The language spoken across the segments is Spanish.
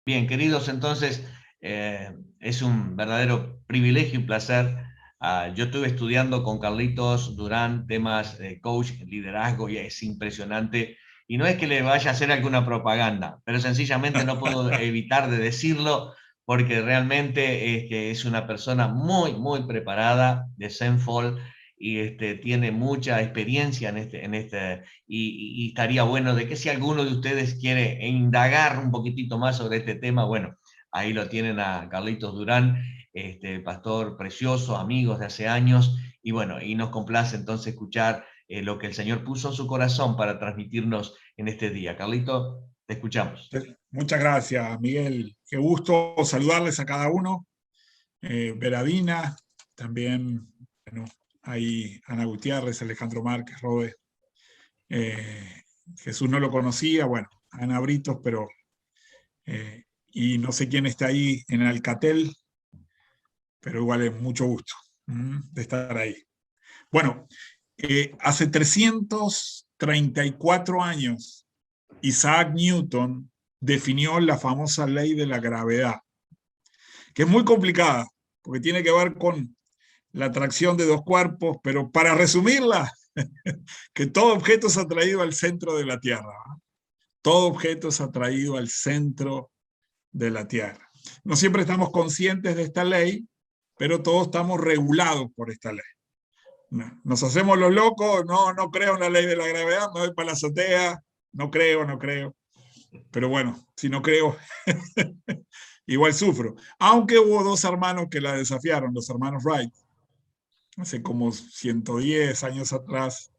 Bien, queridos, entonces es un verdadero privilegio y placer. Yo estuve estudiando con Carlitos Durán temas de coach, liderazgo, y es impresionante. Y no es que le vaya a hacer alguna propaganda, pero sencillamente no puedo evitar de decirlo porque realmente es que es una persona muy, muy preparada de Zenfol y tiene mucha experiencia y estaría bueno de que si alguno de ustedes quiere indagar un poquitito más sobre este tema, bueno, ahí lo tienen a Carlitos Durán, pastor precioso, amigos de hace años, y bueno, y nos complace entonces escuchar lo que el Señor puso en su corazón para transmitirnos en este día. Carlito, te escuchamos. Muchas gracias, Miguel. Qué gusto saludarles a cada uno. Veradina, también, bueno, ahí Ana Gutiérrez, Alejandro Márquez, Robe. Eh, Jesús no lo conocía, bueno, Ana Britos, pero y no sé quién está ahí en Alcatel, pero igual es mucho gusto de estar ahí. Bueno, hace 334 años, Isaac Newton definió la famosa ley de la gravedad, que es muy complicada, porque tiene que ver con la atracción de dos cuerpos, pero para resumirla, que todo objeto es atraído al centro de la Tierra. Todo objeto es atraído al centro de la Tierra. No siempre estamos conscientes de esta ley, pero todos estamos regulados por esta ley. Nos hacemos los locos, no creo en la ley de la gravedad, me voy para la azotea, no creo. Pero bueno, si no creo, igual sufro. Aunque hubo dos hermanos que la desafiaron, los hermanos Wright, hace como 110 años atrás.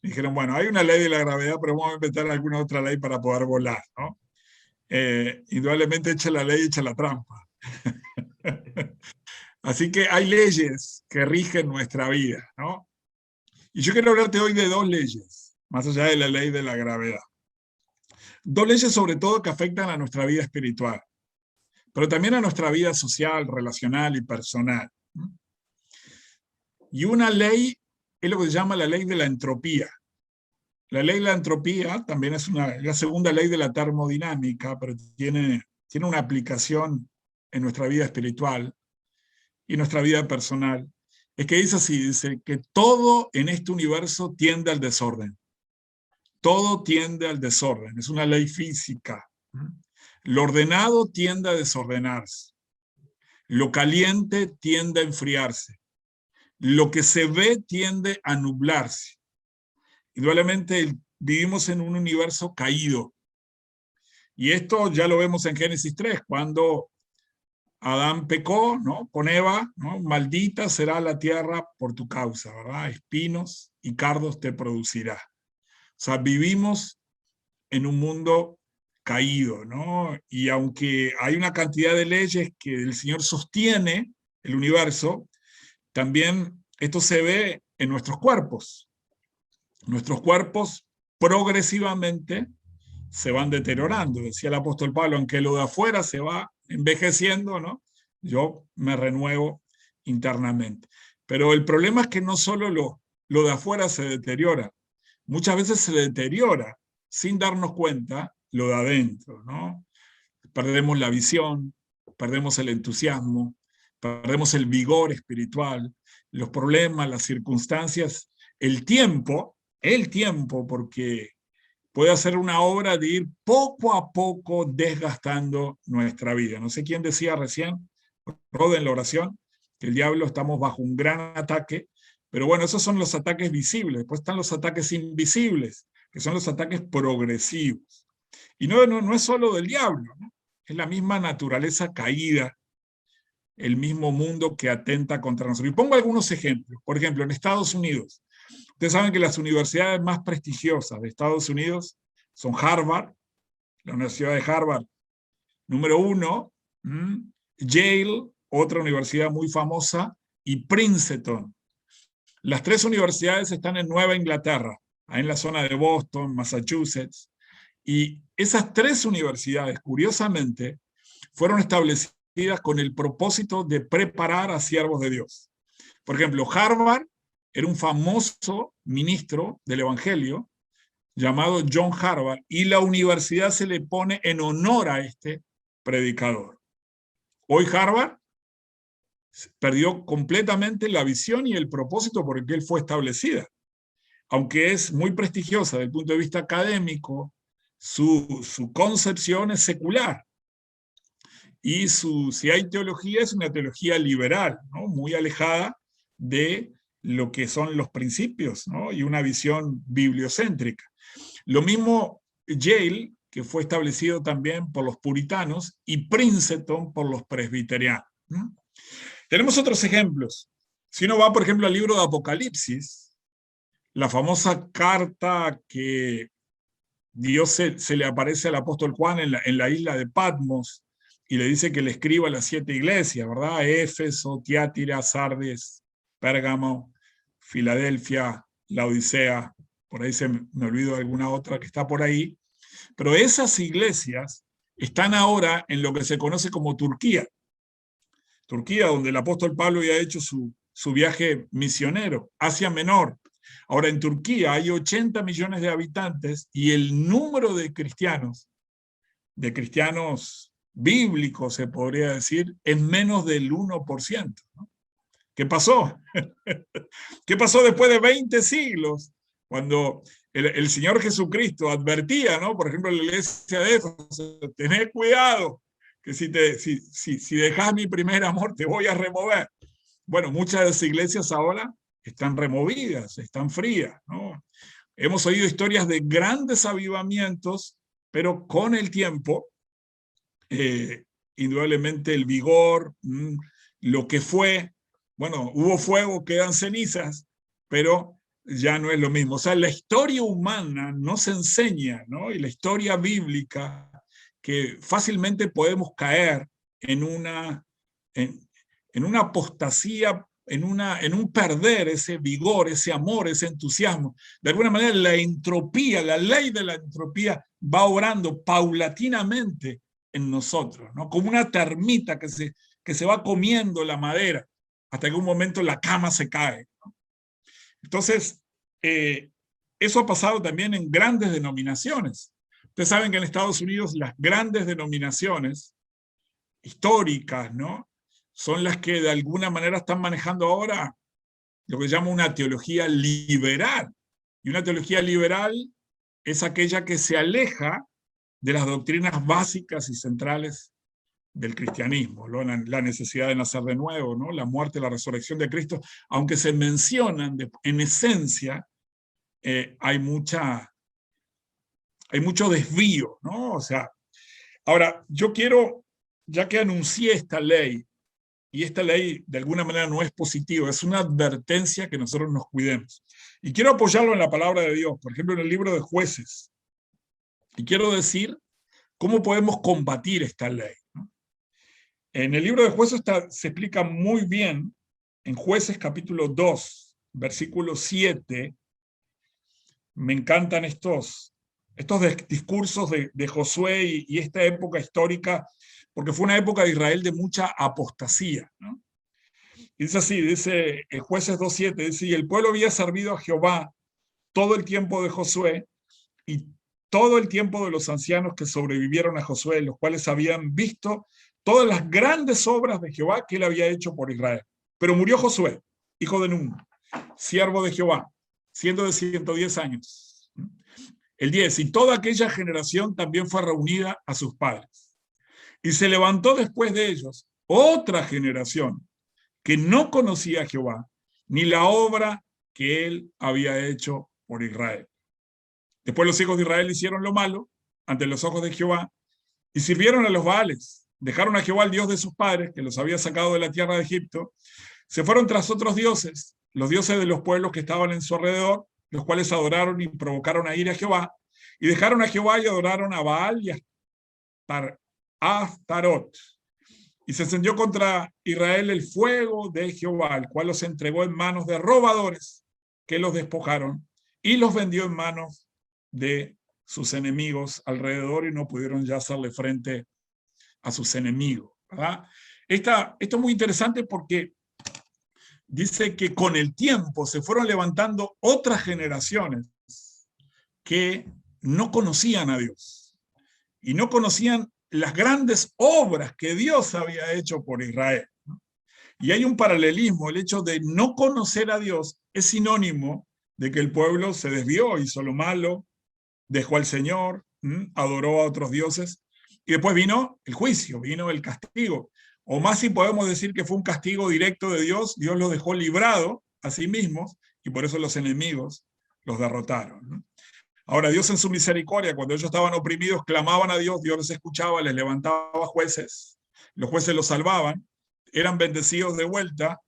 Dijeron, bueno, hay una ley de la gravedad, pero vamos a inventar alguna otra ley para poder volar, ¿no? Indudablemente echa la ley, echa la trampa. Así que hay leyes que rigen nuestra vida, ¿no? Y yo quiero hablarte hoy de dos leyes, más allá de la ley de la gravedad. Dos leyes sobre todo que afectan a nuestra vida espiritual, pero también a nuestra vida social, relacional y personal. Y una ley es lo que se llama la ley de la entropía. La ley de la entropía también es la segunda ley de la termodinámica, pero tiene una aplicación en nuestra vida espiritual y nuestra vida personal. Es que dice así, dice que todo en este universo tiende al desorden. Todo tiende al desorden, es una ley física. Lo ordenado tiende a desordenarse. Lo caliente tiende a enfriarse. Lo que se ve tiende a nublarse. Indudablemente vivimos en un universo caído. Y esto ya lo vemos en Génesis 3, cuando Adán pecó, ¿no? Con Eva, ¿no? Maldita será la tierra por tu causa, ¿verdad? Espinos y cardos te producirá. O sea, vivimos en un mundo caído, ¿no? Y aunque hay una cantidad de leyes que el Señor sostiene el universo, también esto se ve en nuestros cuerpos. Nuestros cuerpos progresivamente se van deteriorando. Decía el apóstol Pablo, aunque lo de afuera se va envejeciendo, ¿no? Yo me renuevo internamente. Pero el problema es que no solo lo de afuera se deteriora, muchas veces se deteriora sin darnos cuenta lo de adentro, ¿no? Perdemos la visión, perdemos el entusiasmo, perdemos el vigor espiritual, los problemas, las circunstancias, el tiempo, porque puede hacer una obra de ir poco a poco desgastando nuestra vida. No sé quién decía recién, Rod en la oración, que el diablo estamos bajo un gran ataque, pero bueno, esos son los ataques visibles. Después están los ataques invisibles, que son los ataques progresivos. Y no es solo del diablo, ¿no? Es la misma naturaleza caída, el mismo mundo que atenta contra nosotros. Y pongo algunos ejemplos. Por ejemplo, en Estados Unidos, ustedes saben que las universidades más prestigiosas de Estados Unidos son Harvard, la Universidad de Harvard, número uno, Yale, otra universidad muy famosa, y Princeton. Las tres universidades están en Nueva Inglaterra, en la zona de Boston, Massachusetts, y esas tres universidades, curiosamente, fueron establecidas con el propósito de preparar a siervos de Dios. Por ejemplo, Harvard era un famoso ministro del Evangelio llamado John Harvard, y la universidad se le pone en honor a este predicador. Hoy Harvard perdió completamente la visión y el propósito por el que él fue establecida. Aunque es muy prestigiosa desde el punto de vista académico, su concepción es secular. Y si hay teología, es una teología liberal, ¿no? Muy alejada de lo que son los principios, ¿no? Y una visión bibliocéntrica. Lo mismo Yale, que fue establecido también por los puritanos, y Princeton por los presbiterianos, ¿no? Tenemos otros ejemplos. Si uno va, por ejemplo, al libro de Apocalipsis, la famosa carta que Dios se le aparece al apóstol Juan en la isla de Patmos y le dice que le escriba a las 7 iglesias, ¿verdad? Éfeso, Tiátira, Sardes, Pérgamo, Filadelfia, Laodicea, por ahí me olvido de alguna otra que está por ahí, pero esas iglesias están ahora en lo que se conoce como Turquía. Turquía, donde el apóstol Pablo había hecho su viaje misionero, Asia Menor. Ahora, en Turquía hay 80 millones de habitantes y el número de cristianos bíblicos, se podría decir, es menos del 1%, ¿no? ¿Qué pasó? ¿Qué pasó después de 20 siglos? Cuando el Señor Jesucristo advertía, ¿no? Por ejemplo, en la iglesia de Éfeso, tened cuidado, que si dejas mi primer amor te voy a remover. Bueno, muchas de las iglesias ahora están removidas, están frías, ¿no? Hemos oído historias de grandes avivamientos, pero con el tiempo, indudablemente el vigor, lo que fue, bueno, hubo fuego, quedan cenizas, pero ya no es lo mismo. O sea, la historia humana no se enseña, ¿no? Y la historia bíblica, que fácilmente podemos caer en una apostasía, en un perder ese vigor, ese amor, ese entusiasmo. De alguna manera la entropía, la ley de la entropía va obrando paulatinamente en nosotros, ¿no? Como una termita que se va comiendo la madera hasta que en un momento la cama se cae, ¿no? Entonces, eso ha pasado también en grandes denominaciones. Ustedes saben que en Estados Unidos las grandes denominaciones históricas, ¿no?, son las que de alguna manera están manejando ahora lo que llama una teología liberal. Y una teología liberal es aquella que se aleja de las doctrinas básicas y centrales del cristianismo, ¿no? La necesidad de nacer de nuevo, ¿no?, la muerte y la resurrección de Cristo, aunque se mencionan en esencia, hay mucho desvío, ¿no? O sea, ahora, yo quiero, ya que anuncié esta ley, y esta ley de alguna manera no es positiva, es una advertencia que nosotros nos cuidemos. Y quiero apoyarlo en la palabra de Dios, por ejemplo, en el libro de Jueces. Y quiero decir cómo podemos combatir esta ley, ¿no? En el libro de Jueces se explica muy bien, en Jueces capítulo 2, versículo 7, me encantan estos discursos de Josué y esta época histórica, porque fue una época de Israel de mucha apostasía, ¿no? Y dice así, dice Jueces 2.7, dice, y el pueblo había servido a Jehová todo el tiempo de Josué y todo el tiempo de los ancianos que sobrevivieron a Josué, los cuales habían visto todas las grandes obras de Jehová que él había hecho por Israel. Pero murió Josué, hijo de Nun, siervo de Jehová, siendo de 110 años. El 10, y toda aquella generación también fue reunida a sus padres. Y se levantó después de ellos otra generación que no conocía a Jehová, ni la obra que él había hecho por Israel. Después los hijos de Israel hicieron lo malo ante los ojos de Jehová y sirvieron a los Baales. Dejaron a Jehová, el Dios de sus padres, que los había sacado de la tierra de Egipto. Se fueron tras otros dioses, los dioses de los pueblos que estaban en su alrededor, los cuales adoraron y provocaron a ira a Jehová. Y dejaron a Jehová y adoraron a Baal y a Astarot. Y se encendió contra Israel el fuego de Jehová, el cual los entregó en manos de robadores que los despojaron y los vendió en manos de sus enemigos alrededor y no pudieron ya hacerle frente a sus enemigos, ¿verdad? Esto es muy interesante porque dice que con el tiempo se fueron levantando otras generaciones que no conocían a Dios y no conocían las grandes obras que Dios había hecho por Israel, ¿no? Y hay un paralelismo, el hecho de no conocer a Dios es sinónimo de que el pueblo se desvió, hizo lo malo, dejó al Señor, adoró a otros dioses, y después vino el juicio, vino el castigo. O más si podemos decir que fue un castigo directo de Dios, Dios los dejó librado a sí mismos, y por eso los enemigos los derrotaron, ¿no? Ahora, Dios en su misericordia, cuando ellos estaban oprimidos, clamaban a Dios, Dios les escuchaba, les levantaba jueces, los jueces los salvaban, eran bendecidos de vuelta,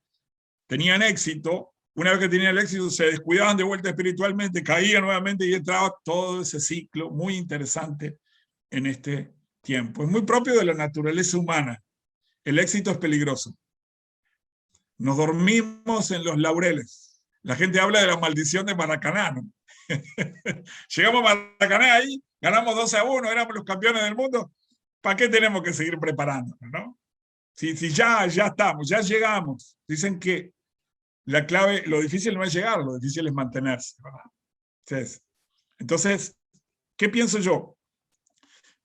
tenían éxito. Una vez que tenían el éxito, se descuidaban de vuelta espiritualmente, caían nuevamente y entraba todo ese ciclo muy interesante en este tiempo. Es muy propio de la naturaleza humana. El éxito es peligroso. Nos dormimos en los laureles. La gente habla de la maldición de Maracaná, ¿no? Llegamos a Maracaná ahí, ganamos 2-1, éramos los campeones del mundo. ¿Para qué tenemos que seguir preparándonos, no? Si ya estamos, ya llegamos. Dicen que la clave, lo difícil no es llegar, lo difícil es mantenerse, ¿verdad? Entonces, ¿qué pienso yo?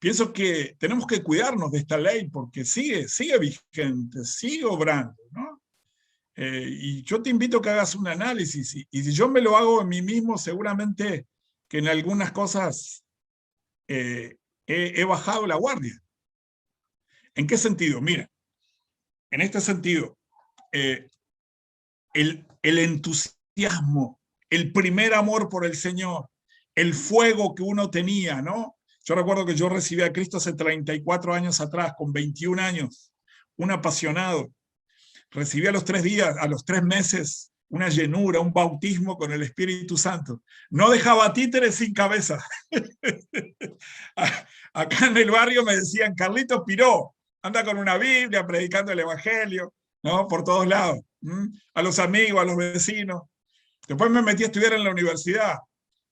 Pienso que tenemos que cuidarnos de esta ley porque sigue vigente, sigue obrando, ¿no? Y yo te invito a que hagas un análisis, y si yo me lo hago en mí mismo, seguramente que en algunas cosas he bajado la guardia. ¿En qué sentido? Mira, en este sentido, el entusiasmo, el primer amor por el Señor, el fuego que uno tenía, ¿no? Yo recuerdo que yo recibí a Cristo hace 34 años atrás, con 21 años, un apasionado. Recibí a los 3 días, a los 3 meses, una llenura, un bautismo con el Espíritu Santo. No dejaba títeres sin cabeza. Acá en el barrio me decían, Carlitos Piró, anda con una Biblia predicando el Evangelio, ¿no? Por todos lados. A los amigos, a los vecinos. Después me metí a estudiar en la universidad.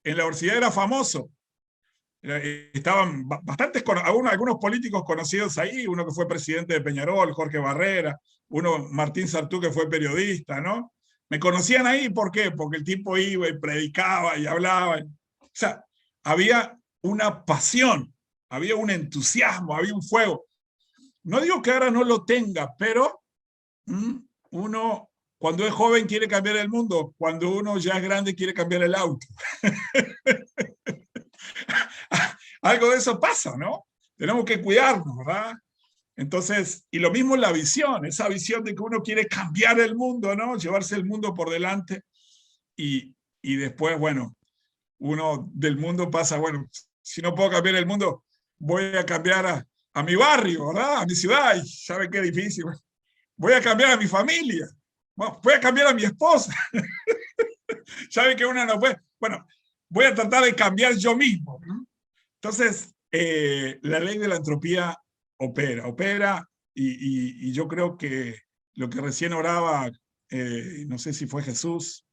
En la universidad era famoso. Estaban bastantes, algunos políticos conocidos ahí, uno que fue presidente de Peñarol, Jorge Barrera, uno, Martín Sartú, que fue periodista, ¿no? Me conocían ahí, ¿por qué? Porque el tipo iba y predicaba y hablaba. O sea, había una pasión, había un entusiasmo, había un fuego. No digo que ahora no lo tenga, pero uno, cuando es joven, quiere cambiar el mundo. Cuando uno ya es grande, quiere cambiar el auto. Algo de eso pasa, ¿no? Tenemos que cuidarnos, ¿verdad? Entonces, y lo mismo la visión, esa visión de que uno quiere cambiar el mundo, ¿no? Llevarse el mundo por delante y después, bueno, uno del mundo pasa, bueno, si no puedo cambiar el mundo, voy a cambiar a mi barrio, ¿verdad? A mi ciudad, y ¿sabe qué difícil? Voy a cambiar a mi familia, bueno, voy a cambiar a mi esposa. ¿Sabe que uno no puede? Bueno, voy a tratar de cambiar yo mismo, ¿no? Entonces, la ley de la entropía opera, y yo creo que lo que recién oraba, no sé si fue Jesús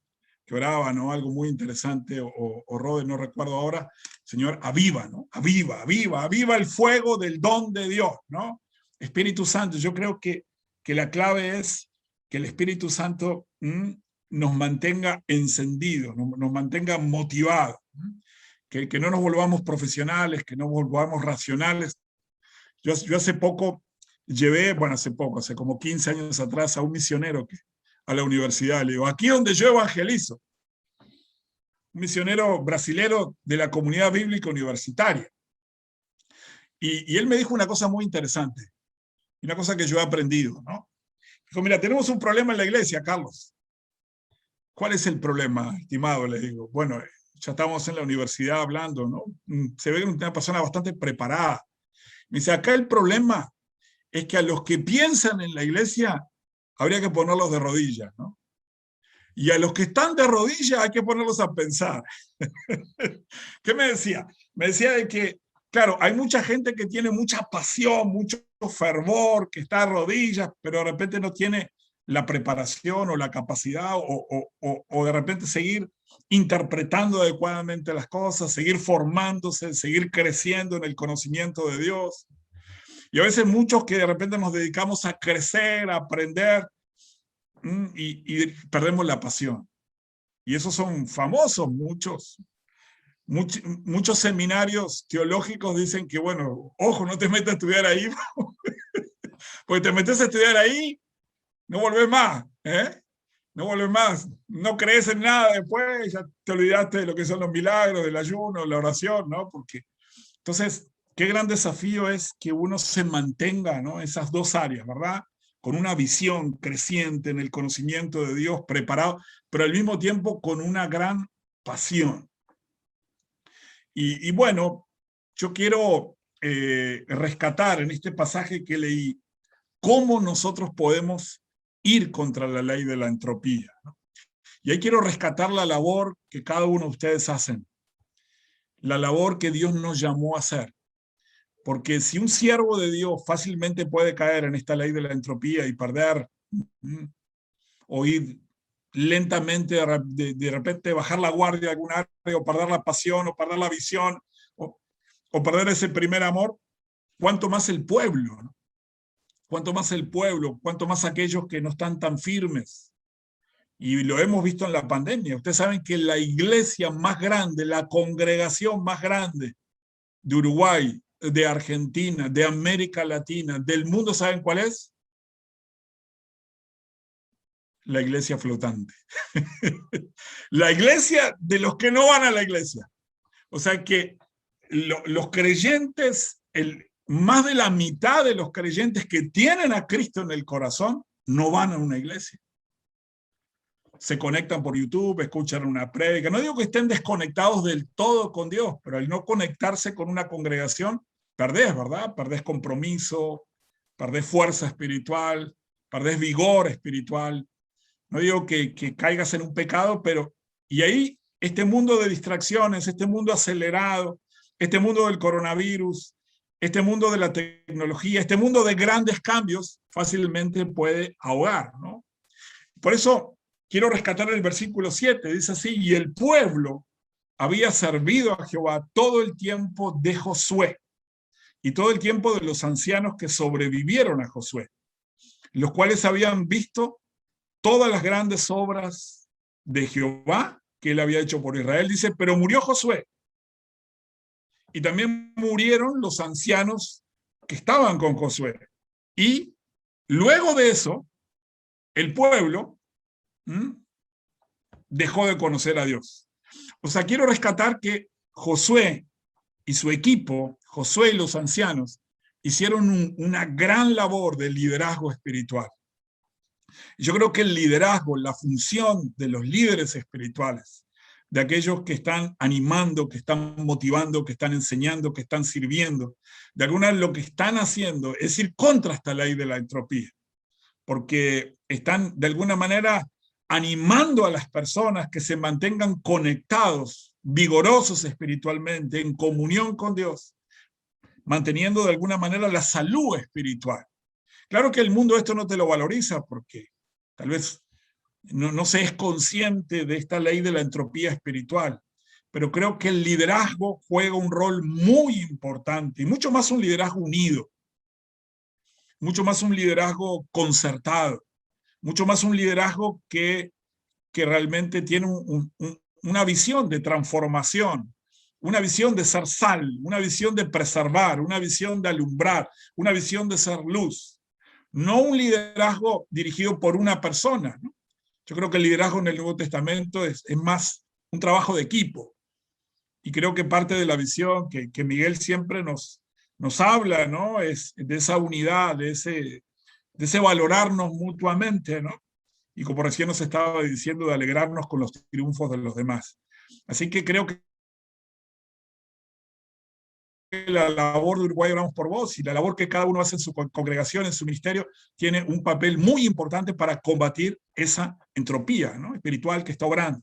que oraba, ¿no? Algo muy interesante, o Rode, no recuerdo ahora. Señor, aviva, ¿no? Aviva el fuego del don de Dios, ¿no? Espíritu Santo, yo creo que la clave es que el Espíritu Santo nos mantenga encendidos, nos mantenga motivados, que no nos volvamos profesionales, que no volvamos racionales. Yo hace poco hace como 15 años atrás, a un misionero a la universidad, le digo, aquí donde yo evangelizo, un misionero brasilero de la comunidad bíblica universitaria. Y él me dijo una cosa muy interesante, una cosa que yo he aprendido, ¿no? Dijo, mira, tenemos un problema en la iglesia, Carlos. ¿Cuál es el problema, estimado? Le digo, bueno, ya estamos en la universidad hablando, ¿no? Se ve una persona bastante preparada. Me dice, acá el problema es que a los que piensan en la iglesia habría que ponerlos de rodillas, ¿no? Y a los que están de rodillas hay que ponerlos a pensar. ¿Qué me decía? Me decía de que, claro, hay mucha gente que tiene mucha pasión, mucho fervor, que está de rodillas, pero de repente no tiene la preparación o la capacidad o de repente seguir interpretando adecuadamente las cosas, seguir formándose, seguir creciendo en el conocimiento de Dios. Y a veces muchos que de repente nos dedicamos a crecer, a aprender, y perdemos la pasión. Y esos son famosos muchos Muchos seminarios teológicos dicen que, bueno, ojo, no te metas a estudiar ahí, porque te metes a estudiar ahí, no volvés más, ¿eh? No volvés más, no crees en nada después, ya te olvidaste de lo que son los milagros, del ayuno, la oración, ¿no? Porque, entonces, qué gran desafío es que uno se mantenga, ¿no? Esas dos áreas, ¿verdad? Con una visión creciente en el conocimiento de Dios, preparado, pero al mismo tiempo con una gran pasión. Y bueno, yo quiero rescatar en este pasaje que leí cómo nosotros podemos ir contra la ley de la entropía, ¿no? Y ahí quiero rescatar la labor que cada uno de ustedes hacen, la labor que Dios nos llamó a hacer. Porque si un siervo de Dios fácilmente puede caer en esta ley de la entropía y perder, o ir lentamente, de repente bajar la guardia de algún área, o perder la pasión, o perder la visión, o perder ese primer amor, cuánto más el pueblo, ¿no? Cuánto más el pueblo, cuánto más aquellos que no están tan firmes. Y lo hemos visto en la pandemia. Ustedes saben que la iglesia más grande, la congregación más grande de Uruguay, de Argentina, de América Latina, del mundo, ¿saben cuál es? La iglesia flotante. La iglesia de los que no van a la iglesia. O sea que los creyentes, más de la mitad de los creyentes que tienen a Cristo en el corazón, no van a una iglesia. Se conectan por YouTube, escuchan una prédica. No digo que estén desconectados del todo con Dios, pero al no conectarse con una congregación, perdés, ¿verdad? Perdés compromiso, perdés fuerza espiritual, perdés vigor espiritual. No digo que caigas en un pecado, pero... Y ahí, este mundo de distracciones, este mundo acelerado, este mundo del coronavirus, este mundo de la tecnología, este mundo de grandes cambios, fácilmente puede ahogar, ¿no? Por eso quiero rescatar el versículo 7, dice así: y el pueblo había servido a Jehová todo el tiempo de Josué y todo el tiempo de los ancianos que sobrevivieron a Josué, los cuales habían visto todas las grandes obras de Jehová que él había hecho por Israel. Dice, pero murió Josué. Y también murieron los ancianos que estaban con Josué. Y luego de eso, el pueblo dejó de conocer a Dios. O sea, quiero rescatar que Josué y su equipo, Josué y los ancianos, hicieron una gran labor de liderazgo espiritual. Yo creo que el liderazgo, la función de los líderes espirituales, de aquellos que están animando, que están motivando, que están enseñando, que están sirviendo, de alguna vez lo que están haciendo es ir contra esta ley de la entropía, porque están de alguna manera animando a las personas que se mantengan conectados, vigorosos espiritualmente, en comunión con Dios, manteniendo de alguna manera la salud espiritual. Claro que el mundo esto no te lo valoriza porque tal vez no se es consciente de esta ley de la entropía espiritual, pero creo que el liderazgo juega un rol muy importante, y mucho más un liderazgo unido, mucho más un liderazgo concertado, mucho más un liderazgo que realmente tiene una visión de transformación, una visión de ser sal, una visión de preservar, una visión de alumbrar, una visión de ser luz. No un liderazgo dirigido por una persona, ¿no? Yo creo que el liderazgo en el Nuevo Testamento es más un trabajo de equipo. Y creo que parte de la visión que Miguel siempre nos habla, ¿no? Es de esa unidad, de ese valorarnos mutuamente, ¿no? Y como recién nos estaba diciendo, de alegrarnos con los triunfos de los demás. Así que creo que la labor de Uruguay Oramos por Vos y la labor que cada uno hace en su congregación, en su ministerio, tiene un papel muy importante para combatir esa entropía, ¿no?, espiritual que está obrando.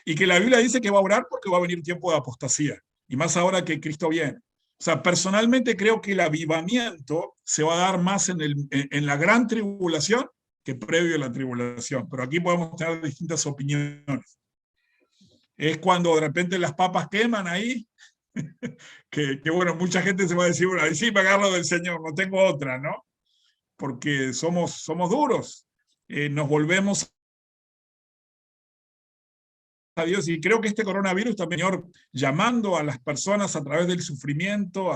Y que la Biblia dice que va a obrar porque va a venir un tiempo de apostasía, y más ahora que Cristo viene. O sea, personalmente creo que el avivamiento se va a dar más en la gran tribulación que previo a la tribulación. Pero aquí podemos tener distintas opiniones. Es cuando de repente las papas queman ahí, que bueno, mucha gente se va a decir, bueno, ahí sí me agarro del Señor, no tengo otra, ¿no? Porque somos duros, nos volvemos a Dios, y creo que este coronavirus también, Señor, llamando a las personas a través del sufrimiento,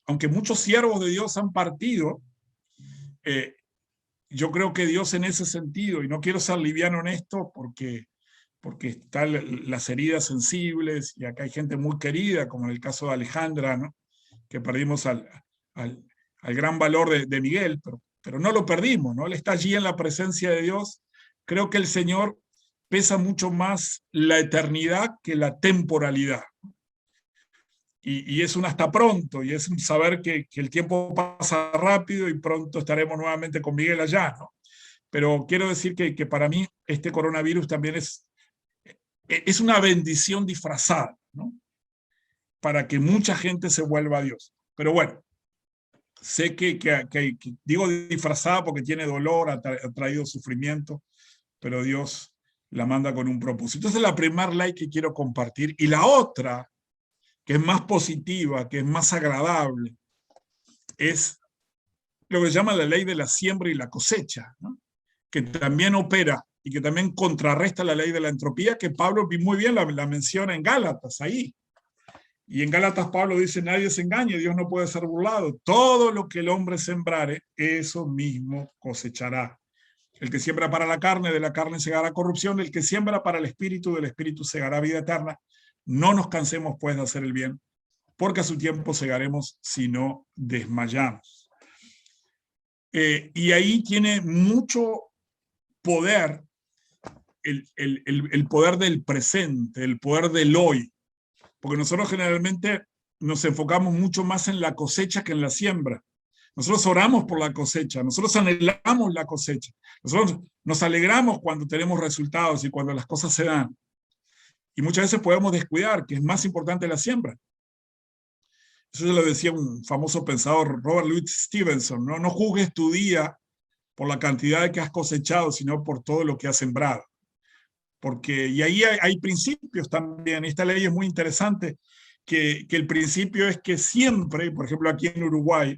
aunque muchos siervos de Dios han partido, yo creo que Dios en ese sentido, y no quiero ser liviano en esto porque están las heridas sensibles, y acá hay gente muy querida, como en el caso de Alejandra, ¿no? Que perdimos al gran valor de Miguel, pero no lo perdimos, ¿no? Él está allí en la presencia de Dios. Creo que el Señor pesa mucho más la eternidad que la temporalidad. Y es un hasta pronto, y es un saber que el tiempo pasa rápido y pronto estaremos nuevamente con Miguel allá, ¿no? Pero quiero decir que para mí este coronavirus también es una bendición disfrazada, ¿no? Para que mucha gente se vuelva a Dios. Pero bueno, sé que digo disfrazada porque tiene dolor, ha traído sufrimiento, pero Dios la manda con un propósito. Esa es la primera ley que quiero compartir. Y la otra, que es más positiva, que es más agradable, es lo que se llama la ley de la siembra y la cosecha, ¿no? Que también opera y que también contrarresta la ley de la entropía, que Pablo muy bien la menciona en Gálatas, ahí. Y en Gálatas Pablo dice, nadie se engañe, Dios no puede ser burlado. Todo lo que el hombre sembrare, eso mismo cosechará. El que siembra para la carne, de la carne segará corrupción. El que siembra para el espíritu, del espíritu segará vida eterna. No nos cansemos, pues, de hacer el bien, porque a su tiempo segaremos si no desmayamos. Y ahí tiene mucho poder el poder del presente, el poder del hoy, porque nosotros generalmente nos enfocamos mucho más en la cosecha que en la siembra. Nosotros oramos por la cosecha, nosotros anhelamos la cosecha, nosotros nos alegramos cuando tenemos resultados y cuando las cosas se dan. Y muchas veces podemos descuidar que es más importante la siembra. Eso lo decía un famoso pensador, Robert Louis Stevenson, ¿no? No juzgues tu día por la cantidad de que has cosechado, sino por todo lo que has sembrado. Y ahí hay principios también. Esta ley es muy interesante, que el principio es que siempre, por ejemplo aquí en Uruguay,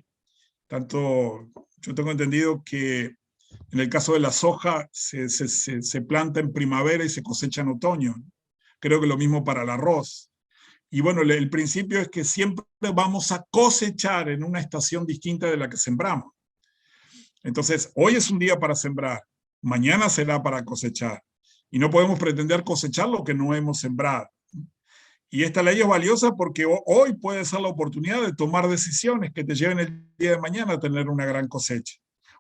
yo tengo entendido que en el caso de la soja se planta en primavera y se cosecha en otoño. Creo que lo mismo para el arroz. Y bueno, el principio es que siempre vamos a cosechar en una estación distinta de la que sembramos. Entonces, hoy es un día para sembrar, mañana será para cosechar. Y no podemos pretender cosechar lo que no hemos sembrado. Y esta ley es valiosa porque hoy puede ser la oportunidad de tomar decisiones que te lleven el día de mañana a tener una gran cosecha.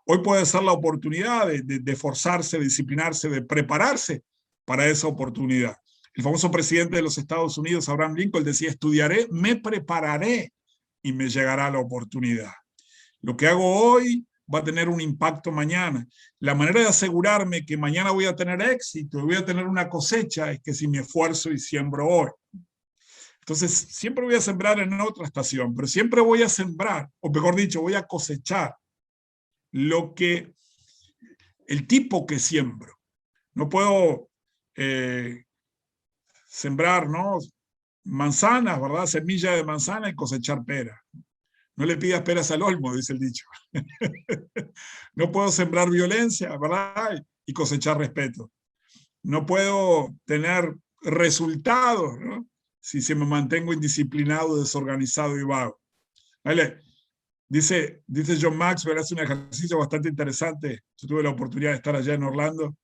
Hoy puede ser la oportunidad de esforzarse, de disciplinarse, de prepararse para esa oportunidad. El famoso presidente de los Estados Unidos, Abraham Lincoln, decía, estudiaré, me prepararé y me llegará la oportunidad. Lo que hago hoy va a tener un impacto mañana. La manera de asegurarme que mañana voy a tener éxito y voy a tener una cosecha es que si me esfuerzo y siembro hoy. Entonces, siempre voy a sembrar en otra estación, pero siempre voy a sembrar, o mejor dicho, voy a cosechar el tipo que siembro. No puedo sembrar, ¿no?, manzanas, ¿verdad? Semilla de manzana y cosechar pera. No le pidas peras al olmo, dice el dicho. No puedo sembrar violencia, ¿verdad? Y cosechar respeto. No puedo tener resultados, ¿no?, si me mantengo indisciplinado, desorganizado y vago. ¿Vale? Dice John Maxwell, hace un ejercicio bastante interesante. Yo tuve la oportunidad de estar allá en Orlando,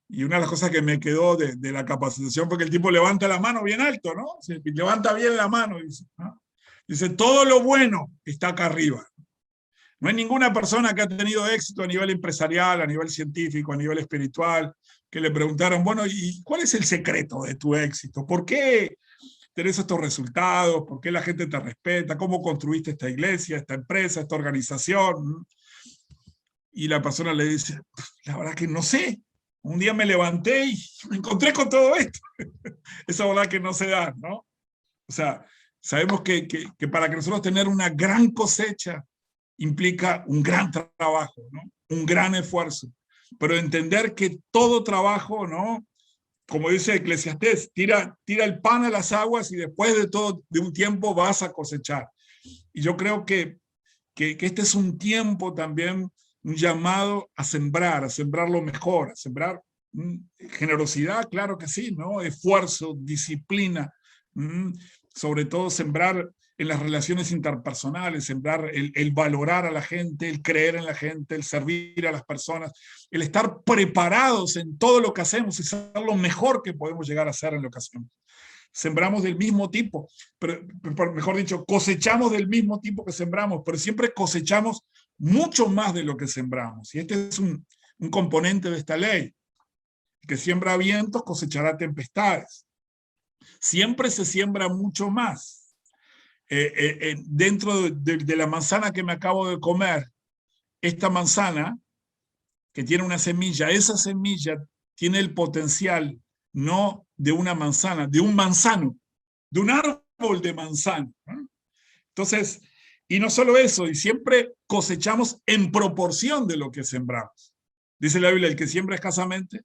y una de las cosas que me quedó de la capacitación fue que el tipo levanta la mano bien alto, ¿no? Levanta bien la mano, dice, ¿no? Dice, todo lo bueno está acá arriba. No hay ninguna persona que ha tenido éxito a nivel empresarial, a nivel científico, a nivel espiritual, que le preguntaron, bueno, ¿y cuál es el secreto de tu éxito? ¿Por qué tenés estos resultados? ¿Por qué la gente te respeta? ¿Cómo construiste esta iglesia, esta empresa, esta organización? Y la persona le dice, la verdad que no sé. Un día me levanté y me encontré con todo esto. Esa verdad que no se da, ¿no? O sea, sabemos que para que nosotros tener una gran cosecha implica un gran trabajo, ¿no? Un gran esfuerzo. Pero entender que todo trabajo, ¿no?, como dice Eclesiastés, tira el pan a las aguas y después de un tiempo vas a cosechar. Y yo creo que este es un tiempo también, un llamado a sembrar lo mejor, a sembrar Generosidad, claro que sí, ¿no? Esfuerzo, disciplina, sobre todo sembrar en las relaciones interpersonales, sembrar el valorar a la gente, el creer en la gente, el servir a las personas, el estar preparados en todo lo que hacemos y ser lo mejor que podemos llegar a hacer en lo que hacemos. Sembramos del mismo tipo, pero mejor dicho, cosechamos del mismo tipo que sembramos, pero siempre cosechamos mucho más de lo que sembramos. Y este es un componente de esta ley. El que siembra vientos cosechará tempestades. Siempre se siembra mucho más. Dentro de la manzana que me acabo de comer, esta manzana que tiene una semilla, esa semilla tiene el potencial no de una manzana, de un manzano, de un árbol de manzana. Entonces, y no solo eso, y siempre cosechamos en proporción de lo que sembramos. Dice la Biblia, el que siembra escasamente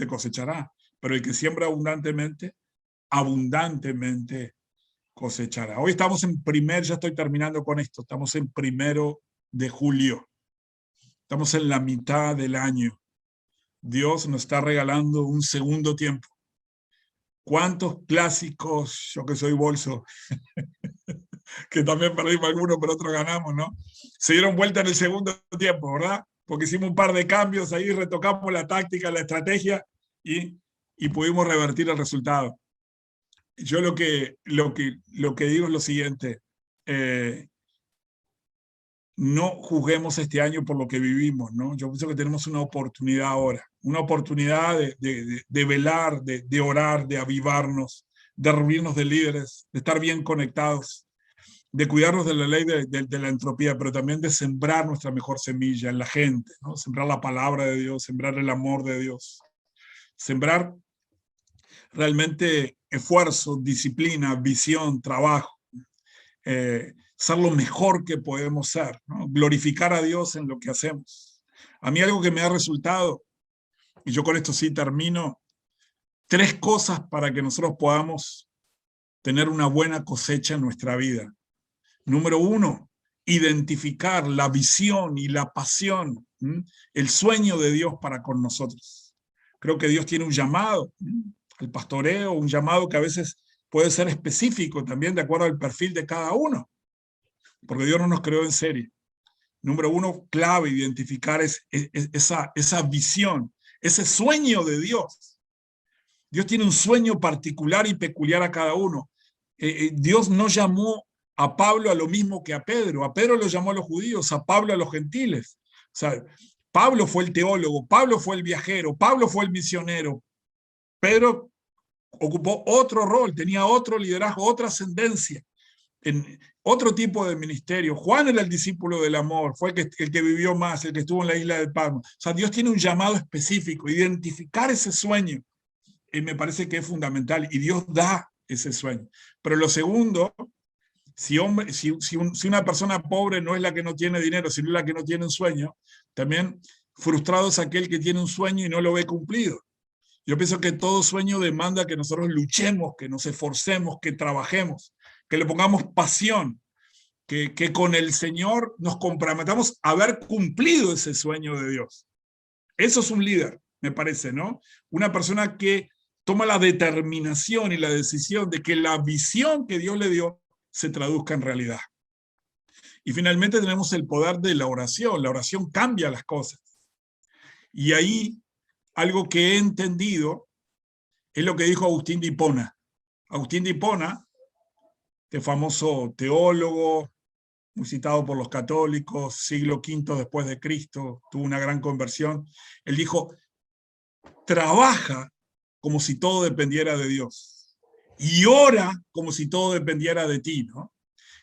cosechará, pero el que siembra abundantemente cosechará. Hoy estamos ya estoy terminando con esto, estamos en 1 de julio. Estamos en la mitad del año. Dios nos está regalando un segundo tiempo. ¿Cuántos clásicos, yo que soy bolso, que también perdimos algunos, pero otros ganamos, ¿no? Se dieron vuelta en el segundo tiempo, ¿verdad? Porque hicimos un par de cambios ahí, retocamos la táctica, la estrategia y pudimos revertir el resultado. Yo lo que digo es lo siguiente, no juzguemos este año por lo que vivimos, ¿no? Yo pienso que tenemos una oportunidad ahora, una oportunidad de velar, de orar, de avivarnos, de reunirnos de líderes, de estar bien conectados, de cuidarnos de la ley de la entropía, pero también de sembrar nuestra mejor semilla en la gente, ¿no? Sembrar la palabra de Dios, sembrar el amor de Dios, sembrar realmente esfuerzo, disciplina, visión, trabajo, ser lo mejor que podemos ser, ¿no? Glorificar a Dios en lo que hacemos. A mí algo que me ha resultado, y yo con esto sí termino, 3 cosas para que nosotros podamos tener una buena cosecha en nuestra vida. Número 1, identificar la visión y la pasión, el sueño de Dios para con nosotros. Creo que Dios tiene un llamado, el pastoreo, un llamado que a veces puede ser específico también de acuerdo al perfil de cada uno, porque Dios no nos creó en serie. Número 1, clave, identificar esa visión, ese sueño de Dios. Dios tiene un sueño particular y peculiar a cada uno. Dios no llamó a Pablo a lo mismo que a Pedro lo llamó a los judíos, a Pablo a los gentiles. O sea, Pablo fue el teólogo, Pablo fue el viajero, Pablo fue el misionero. Pedro ocupó otro rol, tenía otro liderazgo, otra ascendencia, en otro tipo de ministerio. Juan era el discípulo del amor, fue el que vivió más, el que estuvo en la isla de Patmos. O sea, Dios tiene un llamado específico, identificar ese sueño, me parece que es fundamental, y Dios da ese sueño. Pero lo segundo, si una persona pobre no es la que no tiene dinero, sino la que no tiene un sueño, también frustrado es aquel que tiene un sueño y no lo ve cumplido. Yo pienso que todo sueño demanda que nosotros luchemos, que nos esforcemos, que trabajemos, que le pongamos pasión, que con el Señor nos comprometamos a haber cumplido ese sueño de Dios. Eso es un líder, me parece, ¿no? Una persona que toma la determinación y la decisión de que la visión que Dios le dio se traduzca en realidad. Y finalmente tenemos el poder de la oración. La oración cambia las cosas. Y ahí algo que he entendido es lo que dijo Agustín de Hipona. Agustín de Hipona, este famoso teólogo, muy citado por los católicos, siglo V después de Cristo, tuvo una gran conversión. Él dijo, trabaja como si todo dependiera de Dios y ora como si todo dependiera de ti, ¿no?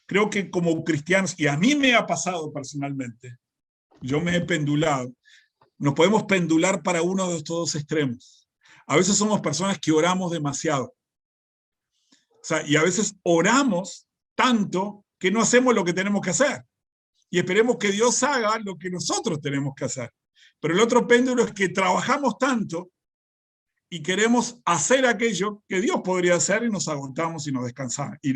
Creo que como cristianos, y a mí me ha pasado personalmente, yo me he pendulado, nos podemos pendular para uno de estos dos extremos. A veces somos personas que oramos demasiado. O sea, y a veces oramos tanto que no hacemos lo que tenemos que hacer. Y esperemos que Dios haga lo que nosotros tenemos que hacer. Pero el otro péndulo es que trabajamos tanto y queremos hacer aquello que Dios podría hacer y nos agotamos y nos descansamos y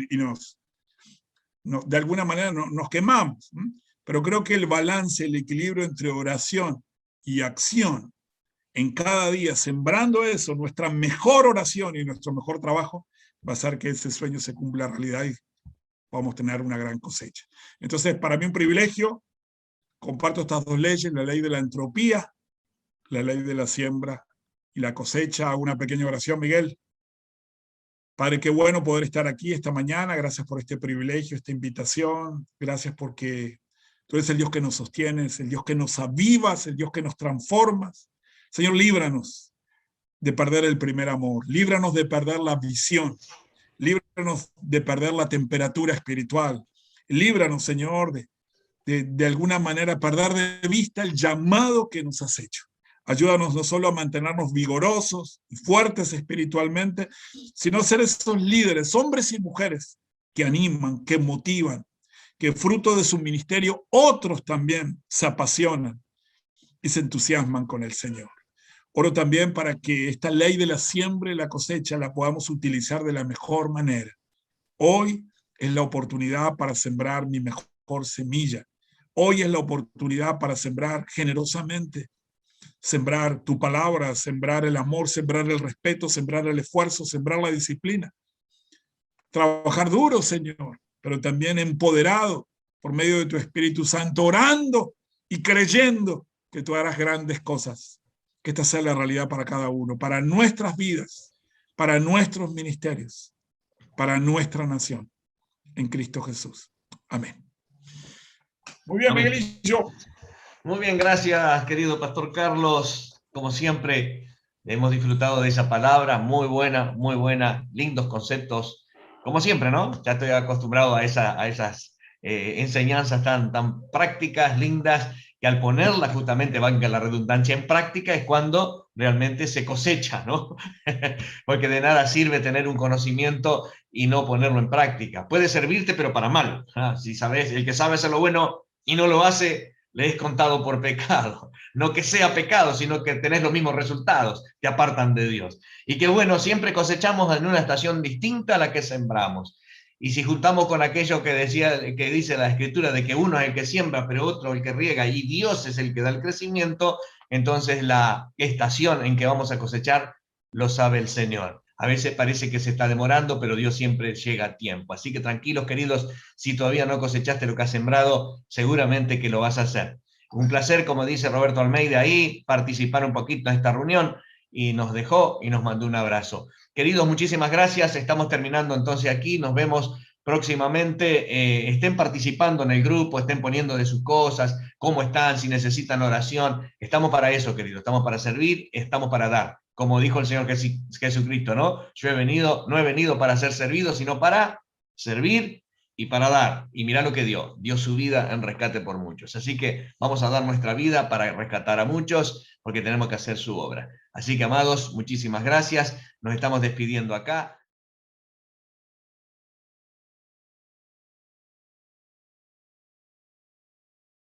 de alguna manera nos quemamos. Pero creo que el balance, el equilibrio entre oración y acción en cada día, sembrando eso, nuestra mejor oración y nuestro mejor trabajo, va a hacer que ese sueño se cumpla realidad y vamos a tener una gran cosecha. Entonces, para mí un privilegio, comparto estas dos leyes, la ley de la entropía, la ley de la siembra y la cosecha. Hago una pequeña oración, Miguel. Padre, qué bueno poder estar aquí esta mañana. Gracias por este privilegio, esta invitación. Gracias porque tú eres el Dios que nos sostienes, el Dios que nos avivas, el Dios que nos transformas. Señor, líbranos de perder el primer amor. Líbranos de perder la visión. Líbranos de perder la temperatura espiritual. Líbranos, Señor, de alguna manera perder de vista el llamado que nos has hecho. Ayúdanos no solo a mantenernos vigorosos y fuertes espiritualmente, sino a ser esos líderes, hombres y mujeres, que animan, que motivan, que fruto de su ministerio otros también se apasionan y se entusiasman con el Señor. Oro también para que esta ley de la siembra y la cosecha la podamos utilizar de la mejor manera. Hoy es la oportunidad para sembrar mi mejor semilla. Hoy es la oportunidad para sembrar generosamente, sembrar tu palabra, sembrar el amor, sembrar el respeto, sembrar el esfuerzo, sembrar la disciplina. Trabajar duro, Señor, pero también empoderado por medio de tu Espíritu Santo, orando y creyendo que tú harás grandes cosas. Que esta sea la realidad para cada uno, para nuestras vidas, para nuestros ministerios, para nuestra nación, en Cristo Jesús. Amén. Muy bien, Amén. Miguelillo. Muy bien, gracias, querido Pastor Carlos. Como siempre, hemos disfrutado de esa palabra, muy buena, lindos conceptos. Como siempre, ¿no? Ya estoy acostumbrado a esas enseñanzas tan prácticas, lindas, que al ponerlas justamente, valga la redundancia, en práctica es cuando realmente se cosecha, ¿no? Porque de nada sirve tener un conocimiento y no ponerlo en práctica. Puede servirte, pero para mal. Si sabes, el que sabe hacer lo bueno y no lo hace, le es contado por pecado. No que sea pecado, sino que tenés los mismos resultados, te apartan de Dios. Y que bueno, siempre cosechamos en una estación distinta a la que sembramos. Y si juntamos con aquello que dice la Escritura, de que uno es el que siembra, pero otro el que riega, y Dios es el que da el crecimiento, entonces la estación en que vamos a cosechar lo sabe el Señor. A veces parece que se está demorando, pero Dios siempre llega a tiempo. Así que tranquilos, queridos, si todavía no cosechaste lo que has sembrado, seguramente que lo vas a hacer. Un placer, como dice Roberto Almeida ahí, participar un poquito en esta reunión, y nos dejó y nos mandó un abrazo. Queridos, muchísimas gracias. Estamos terminando entonces aquí. Nos vemos próximamente. Estén participando en el grupo, estén poniendo de sus cosas, cómo están, si necesitan oración. Estamos para eso, queridos. Estamos para servir, estamos para dar. Como dijo el Señor Jesucristo, ¿no? No he venido para ser servido, sino para servir y para dar. Y mirá lo que dio. Dio su vida en rescate por muchos. Así que vamos a dar nuestra vida para rescatar a muchos, porque tenemos que hacer su obra. Así que, amados, muchísimas gracias. Nos estamos despidiendo acá.